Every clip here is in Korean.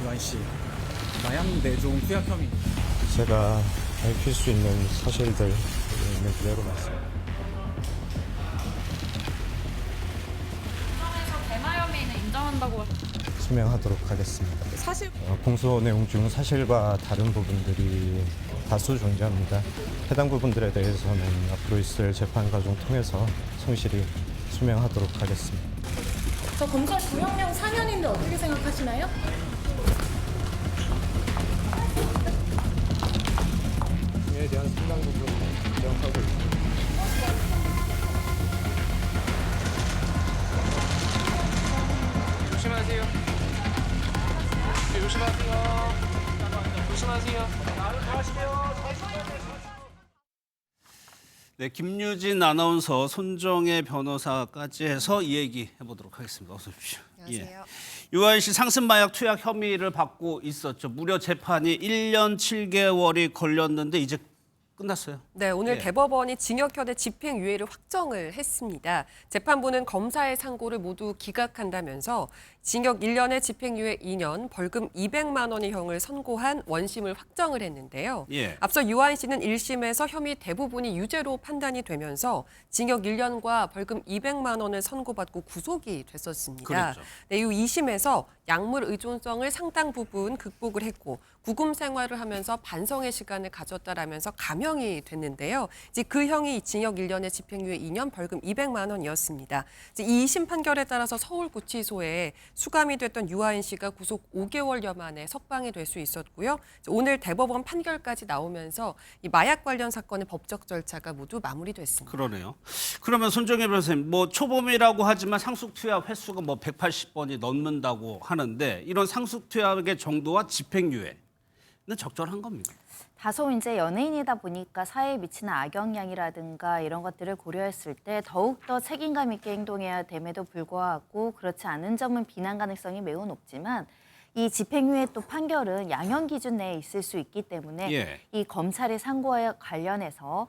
유한 씨, 마약 내종 투약 혐의. 제가 밝힐 수 있는 사실들 있는 그대로 말씀드립니다. 법정에서 대마 혐의는 인정한다고. 수명하도록 하겠습니다. 사실 공소 내용 중 사실과 다른 부분들이 다수 존재합니다. 해당 부분들에 대해서는 앞으로 있을 재판 과정 통해서 성실히 수명하도록 하겠습니다. 저 검사 구형령 4년인데 어떻게 생각하시나요? 에 대한 상당 부분 인정하고 있습니다. 조심하세요. 네, 조심하세요. 조심하세요. 네, 김유진 아나운서, 손정혜 변호사까지 해서 이 얘기 해보도록 하겠습니다. 어서 오십시오. 안녕하세요. 유한 씨 상습마약 투약 혐의를 받고 있었죠. 무려 재판이 1년 7개월이 걸렸는데 이제 끝났어요. 네, 오늘 예. 대법원이 징역형의 집행유예를 확정을 했습니다. 재판부는 검사의 상고를 모두 기각한다면서 징역 1년에 집행유예 2년, 벌금 200만 원의 형을 선고한 원심을 확정을 했는데요. 예. 앞서 유한 씨는 1심에서 혐의 대부분이 유죄로 판단이 되면서 징역 1년과 벌금 200만 원을 선고받고 구속이 됐었습니다. 그랬죠. 네, 이후 2심에서 약물 의존성을 상당 부분 극복을 했고 구금 생활을 하면서 반성의 시간을 가졌다라면서 감형이 됐는데요. 이제 그 형이 징역 1년에 집행유예 2년, 벌금 200만 원이었습니다. 이제 이 2심 판결에 따라서 서울구치소에 수감이 됐던 유아인 씨가 구속 5개월여 만에 석방이 될 수 있었고요. 오늘 대법원 판결까지 나오면서 이 마약 관련 사건의 법적 절차가 모두 마무리됐습니다. 그러네요. 그러면 손정혜 변호사님, 뭐 초범이라고 하지만 상습투약 횟수가 뭐 180번이 넘는다고 하는데 이런 상습투약의 정도와 집행유예는 적절한 겁니까? 다소 이제 연예인이다 보니까 사회에 미치는 악영향이라든가 이런 것들을 고려했을 때 더욱더 책임감 있게 행동해야 됨에도 불구하고 그렇지 않은 점은 비난 가능성이 매우 높지만 이 집행유예 또 판결은 양형 기준 내에 있을 수 있기 때문에 예. 이 검찰의 상고와 관련해서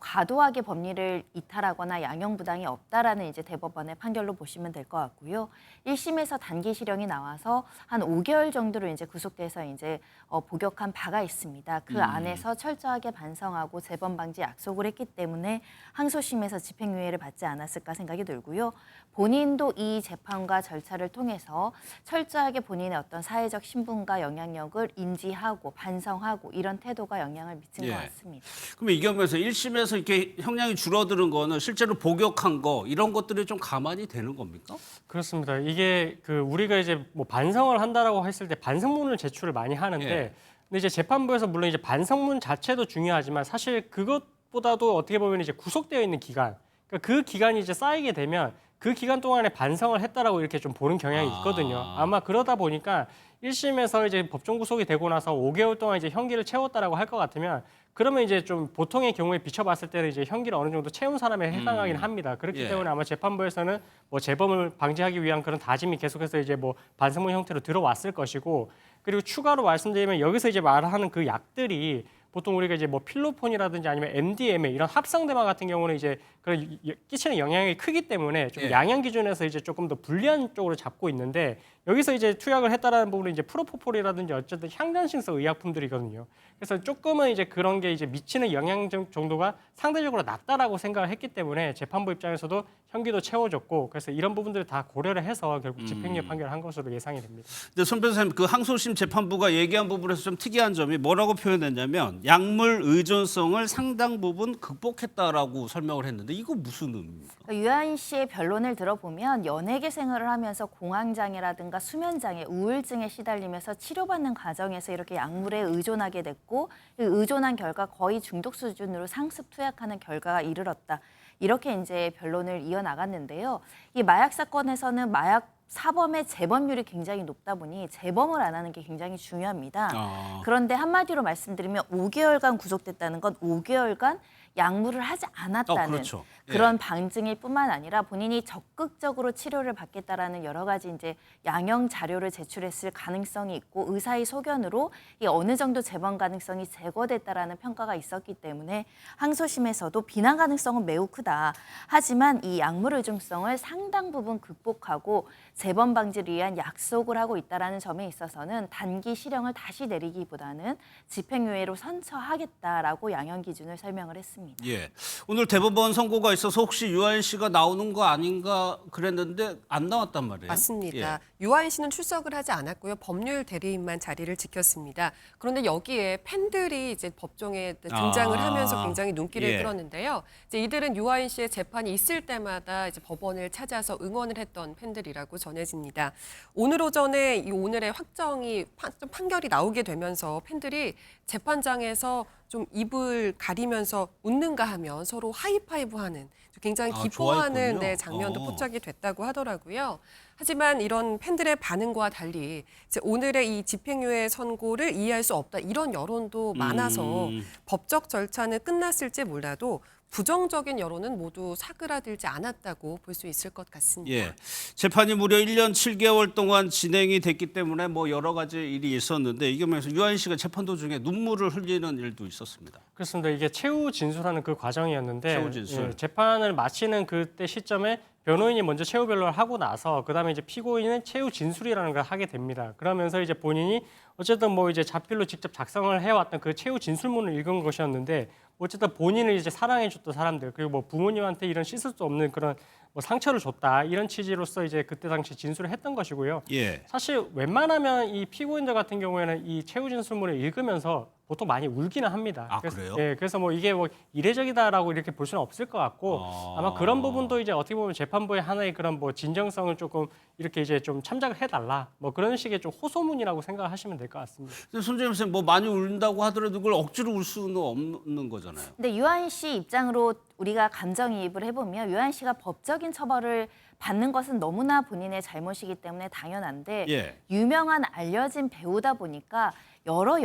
과도하게 법리를 이탈하거나 양형 부당이 없다라는 이제 대법원의 판결로 보시면 될 것 같고요. 1심에서 단기 실형이 나와서 한 5개월 정도로 이제 구속돼서 이제 복역한 바가 있습니다. 그 안에서 철저하게 반성하고 재범 방지 약속을 했기 때문에 항소심에서 집행유예를 받지 않았을까 생각이 들고요. 본인도 이 재판과 절차를 통해서 철저하게 본인의 어떤 사회적 신분과 영향력을 인지하고 반성하고 이런 태도가 영향을 미친 것 같습니다. 그러면 이 경우에서 1심에서 이렇게 형량이 줄어드는 거는 실제로 복역한 거 이런 것들이 좀 가만히 되는 겁니까? 그렇습니다. 이게 우리가 이제 뭐 반성을 한다라고 했을 때 반성문을 제출을 많이 하는데, 예. 근데 이제 재판부에서 물론 이제 반성문 자체도 중요하지만 사실 그것보다도 어떻게 보면 이제 구속되어 있는 기간, 그러니까 그 기간이 이제 쌓이게 되면 그 기간 동안에 반성을 했다라고 이렇게 좀 보는 경향이 있거든요. 아마 그러다 보니까 1심에서 이제 법정 구속이 되고 나서 5개월 동안 이제 형기를 채웠다라고 할 것 같으면 그러면 이제 좀 보통의 경우에 비춰봤을 때는 이제 형기를 어느 정도 채운 사람에 해당하긴 합니다. 그렇기 예. 때문에 아마 재판부에서는 뭐 재범을 방지하기 위한 그런 다짐이 계속해서 이제 뭐 반성문 형태로 들어왔을 것이고, 그리고 추가로 말씀드리면 여기서 이제 말하는 그 약들이 보통 우리가 이제 뭐 필로폰이라든지 아니면 MDMA 이런 합성대마 같은 경우는 이제 그런 끼치는 영향이 크기 때문에 좀 예. 양형 기준에서 이제 조금 더 불리한 쪽으로 잡고 있는데, 여기서 이제 투약을 했다라는 부분은 이제 프로포폴이라든지 어쨌든 향전신성 의약품들이거든요. 그래서 조금은 이제 그런 게 이제 미치는 영향 정도가 상대적으로 낮다라고 생각을 했기 때문에 재판부 입장에서도 형기도 채워줬고, 그래서 이런 부분들을 다 고려를 해서 결국 집행유예 판결을 한 것으로 예상이 됩니다. 근데 손 변호사님, 그 항소심 재판부가 얘기한 부분에서 좀 특이한 점이 뭐라고 표현했냐면 약물 의존성을 상당 부분 극복했다라고 설명을 했는데 이거 무슨 의미입니까? 유아인 씨의 변론을 들어보면 연예계 생활을 하면서 공황장애라든가 수면장애, 우울증에 시달리면서 치료받는 과정에서 이렇게 약물에 의존하게 됐고 의존한 결과 거의 중독 수준으로 상습 투약하는 결과가 이르렀다. 이렇게 이제 변론을 이어나갔는데요. 이 마약 사건에서는 마약 사범의 재범률이 굉장히 높다 보니 재범을 안 하는 게 굉장히 중요합니다. 그런데 한마디로 말씀드리면 5개월간 구속됐다는 건 5개월간 약물을 하지 않았다는 그렇죠. 예. 그런 방증일 뿐만 아니라 본인이 적극적으로 치료를 받겠다라는 여러 가지 이제 양형 자료를 제출했을 가능성이 있고 의사의 소견으로 이 어느 정도 재번 가능성이 제거됐다라는 평가가 있었기 때문에 항소심에서도 비난 가능성은 매우 크다. 하지만 이 약물 의존성을 상당 부분 극복하고 재번 방지를 위한 약속을 하고 있다라는 점에 있어서는 단기 실형을 다시 내리기보다는 집행유예로 선처하겠다라고 양형 기준을 설명을 했습니다. 예. 오늘 대법원 선고가 있어서 혹시 유아인 씨가 나오는 거 아닌가 그랬는데 안 나왔단 말이에요. 맞습니다. 예. 유아인 씨는 출석을 하지 않았고요. 법률 대리인만 자리를 지켰습니다. 그런데 여기에 팬들이 이제 법정에 등장을 하면서 굉장히 눈길을 예. 끌었는데요. 이제 이들은 유아인 씨의 재판이 있을 때마다 이제 법원을 찾아서 응원을 했던 팬들이라고 전해집니다. 오늘 오전에 이 오늘의 확정이 판결이 나오게 되면서 팬들이 재판장에서 좀 입을 가리면서 웃는가 하면 서로 하이파이브하는 굉장히 기뻐하는 좋아했군요. 네, 장면도 포착이 됐다고 하더라고요. 하지만 이런 팬들의 반응과 달리 이제 오늘의 이 집행유예 선고를 이해할 수 없다 이런 여론도 많아서 법적 절차는 끝났을지 몰라도 부정적인 여론은 모두 사그라들지 않았다고 볼 수 있을 것 같습니다. 예. 재판이 무려 1년 7개월 동안 진행이 됐기 때문에 뭐 여러 가지 일이 있었는데 이게 뭐해서 유아인 씨가 재판 도중에 눈물을 흘리는 일도 있었습니다. 그렇습니다. 이게 최후 진술하는 그 과정이었는데 최후 진술. 예, 재판을 마치는 그때 시점에 변호인이 먼저 최후 변론을 하고 나서 그다음에 이제 피고인은 최후 진술이라는 걸 하게 됩니다. 그러면서 이제 본인이 어쨌든 뭐 이제 자필로 직접 작성을 해왔던 그 최후 진술문을 읽은 것이었는데 어쨌든 본인을 이제 사랑해줬던 사람들 그리고 뭐 부모님한테 이런 씻을 수 없는 그런 뭐 상처를 줬다 이런 취지로서 이제 그때 당시 진술을 했던 것이고요. 예. 사실 웬만하면 이 피고인들 같은 경우에는 이 최후 진술문을 읽으면서 보통 많이 울기는 합니다. 아, 그래요? 예, 그래서 뭐 이게 뭐 이례적이다라고 이렇게 볼 수는 없을 것 같고 아마 그런 부분도 이제 어떻게 보면 재판부의 하나의 그런 뭐 진정성을 조금 이렇게 이제 좀 참작을 해달라 뭐 그런 식의 좀 호소문이라고 생각하시면 될 것 같습니다. 근데 손재임 선생님 뭐 많이 울린다고 하더라도 그걸 억지로 울 수는 없는 거잖아요. 근데 유아인 씨 입장으로 우리가 감정이입을 해보면 유아인 씨가 법적인 처벌을 받는 것은 너무나 본인의 잘못이기 때문에 당연한데 예. 유명한 알려진 배우다 보니까 여러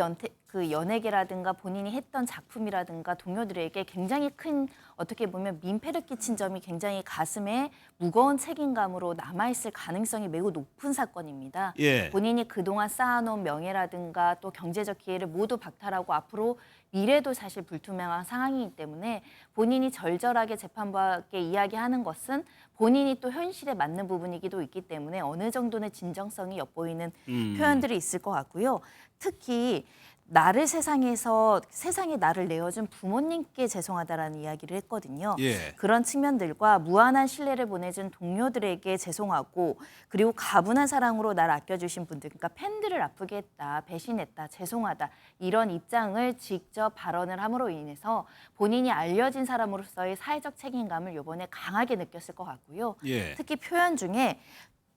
연예계라든가 본인이 했던 작품이라든가 동료들에게 굉장히 큰 어떻게 보면 민폐를 끼친 점이 굉장히 가슴에 무거운 책임감으로 남아있을 가능성이 매우 높은 사건입니다. 예. 본인이 그동안 쌓아놓은 명예라든가 또 경제적 기회를 모두 박탈하고 앞으로 미래도 사실 불투명한 상황이기 때문에 본인이 절절하게 재판부에 이야기하는 것은 본인이 또 현실에 맞는 부분이기도 있기 때문에 어느 정도는 진정성이 엿보이는 표현들이 있을 것 같고요. 특히 나를 세상에 나를 내어준 부모님께 죄송하다라는 이야기를 했거든요. 예. 그런 측면들과 무한한 신뢰를 보내준 동료들에게 죄송하고 그리고 가분한 사랑으로 날 아껴주신 분들, 그러니까 팬들을 아프게 했다, 배신했다, 죄송하다 이런 입장을 직접 발언을 함으로 인해서 본인이 알려진 사람으로서의 사회적 책임감을 이번에 강하게 느꼈을 것 같고요. 예. 특히 표현 중에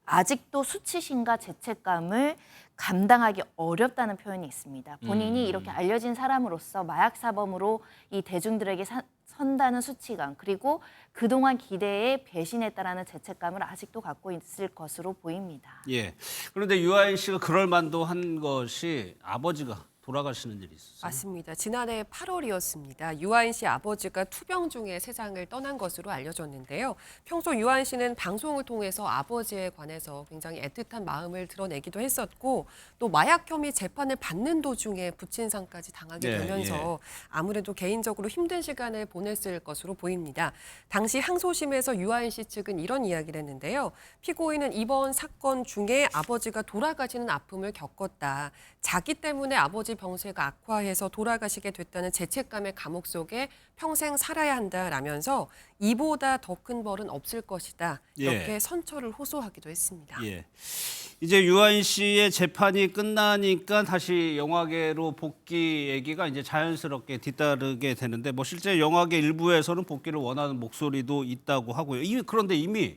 아직도 수치심과 죄책감을 감당하기 어렵다는 표현이 있습니다. 본인이 이렇게 알려진 사람으로서 마약 사범으로 이 대중들에게 선다는 수치감 그리고 그동안 기대에 배신했다라는 죄책감을 아직도 갖고 있을 것으로 보입니다. 예. 그런데 유아인 씨가 그럴 만도 한 것이 아버지가 돌아가시는 일이 있었어요. 맞습니다. 지난해 8월이었습니다. 유아인 씨 아버지가 투병 중에 세상을 떠난 것으로 알려졌는데요. 평소 유아인 씨는 방송을 통해서 아버지에 관해서 굉장히 애틋한 마음을 드러내기도 했었고 또 마약 혐의 재판을 받는 도중에 부친상까지 당하게 예, 되면서 아무래도 개인적으로 힘든 시간을 보냈을 것으로 보입니다. 당시 항소심에서 유아인 씨 측은 이런 이야기를 했는데요. 피고인은 이번 사건 중에 아버지가 돌아가시는 아픔을 겪었다. 자기 때문에 아버지 병세가 악화해서 돌아가시게 됐다는 죄책감의 감옥 속에 평생 살아야 한다라면서 이보다 더 큰 벌은 없을 것이다. 이렇게 예. 선처를 호소하기도 했습니다. 예. 이제 유아인 씨의 재판이 끝나니까 다시 영화계로 복귀 얘기가 이제 자연스럽게 뒤따르게 되는데 뭐 실제 영화계 일부에서는 복귀를 원하는 목소리도 있다고 하고요. 그런데 이미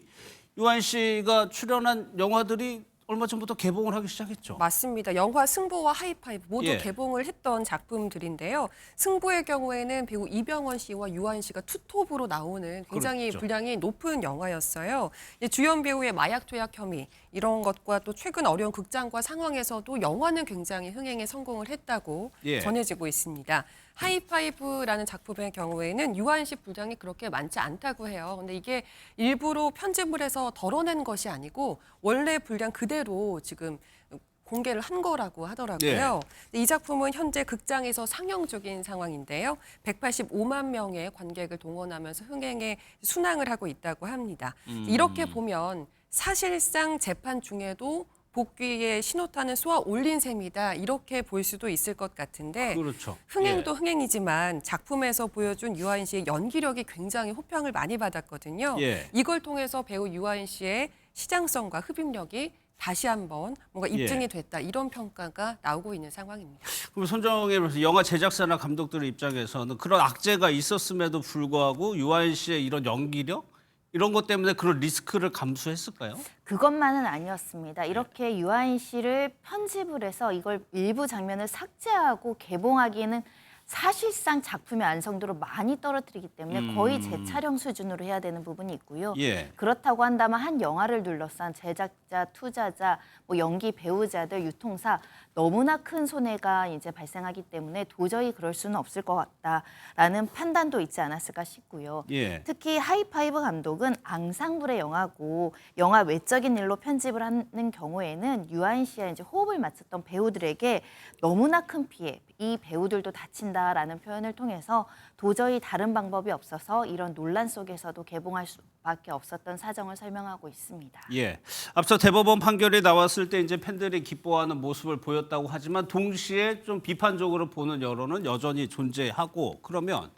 유아인 씨가 출연한 영화들이 얼마 전부터 개봉을 하기 시작했죠. 맞습니다. 영화 승부와 하이파이브 모두 예. 개봉을 했던 작품들인데요. 승부의 경우에는 배우 이병헌 씨와 유아인 씨가 투톱으로 나오는 굉장히 그렇죠. 분량이 높은 영화였어요. 주연 배우의 마약 투약 혐의 이런 것과 또 최근 어려운 극장과 상황에서도 영화는 굉장히 흥행에 성공을 했다고 예. 전해지고 있습니다. 하이파이브라는 작품의 경우에는 유아인 씨 분량이 그렇게 많지 않다고 해요. 근데 이게 일부러 편집을 해서 덜어낸 것이 아니고 원래 분량 그대로 지금 공개를 한 거라고 하더라고요. 이 작품은 현재 극장에서 상영 중인 상황인데요. 185만 명의 관객을 동원하면서 흥행에 순항을 하고 있다고 합니다. 이렇게 보면 사실상 재판 중에도 복귀의 신호탄은 쏘아 올린 셈이다. 이렇게 볼 수도 있을 것 같은데 그렇죠. 흥행도 흥행이지만 작품에서 보여준 유아인 씨의 연기력이 굉장히 호평을 많이 받았거든요. 예. 이걸 통해서 배우 유아인 씨의 시장성과 흡입력이 다시 한번 뭔가 입증이 됐다. 이런 평가가 나오고 있는 상황입니다. 그럼 손정혜 영화 제작사나 감독들의 입장에서는 그런 악재가 있었음에도 불구하고 유아인 씨의 이런 연기력 이런 것 때문에 그런 리스크를 감수했을까요? 그것만은 아니었습니다. 이렇게 유아인 씨를 편집을 해서 이걸 일부 장면을 삭제하고 개봉하기에는 사실상 작품의 완성도를 많이 떨어뜨리기 때문에 거의 재촬영 수준으로 해야 되는 부분이 있고요. 예. 그렇다고 한다면 한 영화를 둘러싼 제작자, 투자자, 뭐 연기 배우자들, 유통사 너무나 큰 손해가 이제 발생하기 때문에 도저히 그럴 수는 없을 것 같다라는 판단도 있지 않았을까 싶고요. 예. 특히 하이파이브 감독은 앙상블의 영화고 영화 외적인 일로 편집을 하는 경우에는 유아인 씨와 이제 호흡을 맞췄던 배우들에게 너무나 큰 피해, 이 배우들도 다친다라는 표현을 통해서 도저히 다른 방법이 없어서 이런 논란 속에서도 개봉할 수밖에 없었던 사정을 설명하고 있습니다. 예. 앞서 대법원 판결이 나왔을 때 이제 팬들이 기뻐하는 모습을 보였다고 하지만 동시에 좀 비판적으로 보는 여론은 여전히 존재하고 그러면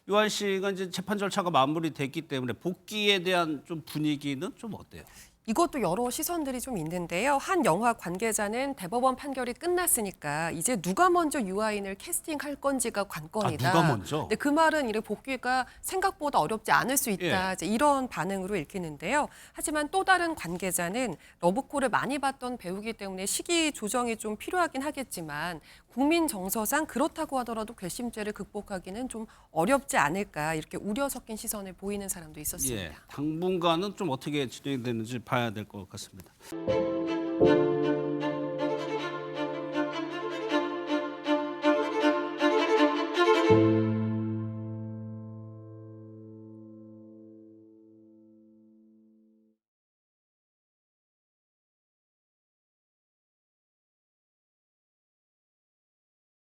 유한 씨가 이제 재판 절차가 마무리됐기 때문에 복귀에 대한 좀 분위기는 좀 어때요? 이것도 여러 시선들이 좀 있는데요. 한 영화 관계자는 대법원 판결이 끝났으니까 이제 누가 먼저 유아인을 캐스팅할 건지가 관건이다. 누가 먼저? 근데 그 말은 이래 복귀가 생각보다 어렵지 않을 수 있다. 예. 이제 이런 반응으로 읽히는데요. 하지만 또 다른 관계자는 러브콜을 많이 봤던 배우기 때문에 시기 조정이 좀 필요하긴 하겠지만 국민 정서상 그렇다고 하더라도 괘씸죄를 극복하기는 좀 어렵지 않을까 이렇게 우려 섞인 시선을 보이는 사람도 있었습니다. 당분간은 좀 어떻게 진행되는지 봐야 될 것 같습니다.